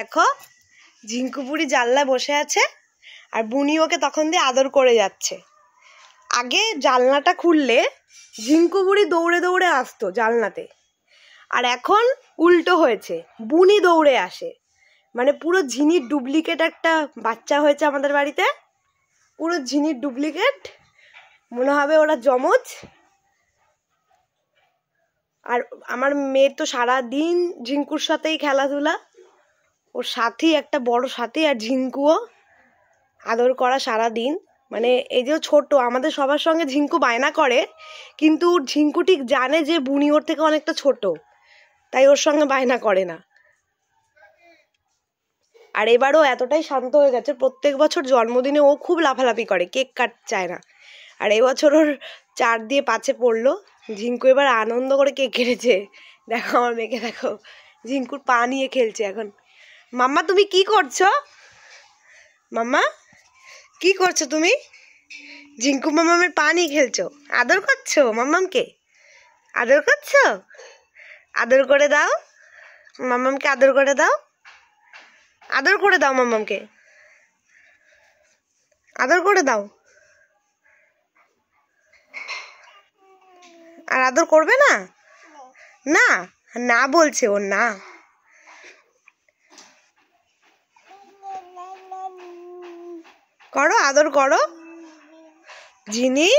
দেখো ঝিঙ্কু বুড়ি জানলায় বসে আছে আর বুনি ওকে তখন দিয়ে আদর করে যাচ্ছে। আগে জানলাটা খুললে ঝিঙ্কু বুড়ি দৌড়ে দৌড়ে আসতো জানলাতে, আর এখন উল্টো হয়েছে, বুনি দৌড়ে আসে। মানে পুরো ঝিনির ডুপ্লিকেট একটা বাচ্চা হয়েছে আমাদের বাড়িতে, পুরো ঝিনির ডুপ্লিকেট, মনে হবে ওরা যমজ। আর আমার মেয়ের তো সারাদিন ঝিঙ্কুর সাথেই খেলাধুলা, ওর সাথী একটা বড় সাথী, আর ঝিঙ্কুও আদর করা সারাদিন। মানে এই যে ছোট, আমাদের সবার সঙ্গে ঝিঙ্কু বায়না করে, কিন্তু ঝিঙ্কু ঠিক জানে যে বুনি ওর থেকে অনেকটা ছোট, তাই ওর সঙ্গে বায়না করে না। আর এবারও এতটাই শান্ত হয়ে গেছে, প্রত্যেক বছর জন্মদিনে ও খুব লাফালাফি করে, কেক কাটতে চায় না। আর এবছর ওর 4 দিয়ে 5-এ পড়লো। ঝিঙ্কু এবার আনন্দ করে কেক কেটেছে। দেখো আমার মেয়েকে, দেখো ঝিঙ্কুর পা নিয়ে খেলছে এখন। মাম্মা তুমি কি করছো? মাম্মা কি করছো তুমি? ঝিঙ্কু মামামের পা নিয়ে খেলছো, আদর করছো মাম্মামকে? আদর করছো? আদর করে দাও মাম্মামকে, আদর করে দাও, আদর করে দাও মাম্মামকে, আদর করে দাও। আর আদর করবে না? না না বলছে ও, না। করো, আদর করো। ঝিনি,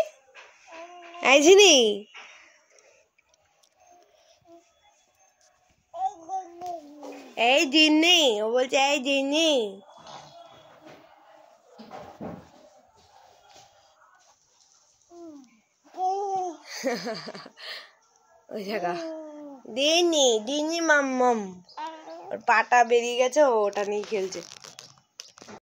এই ঝিনি, এই জিনি, ও বলছে এই জিনি। ওই জায়গা দিনি দিনি মাম্মাম, ওর পাটা বেরিয়ে গেছে, ওটা নিয়ে খেলছে।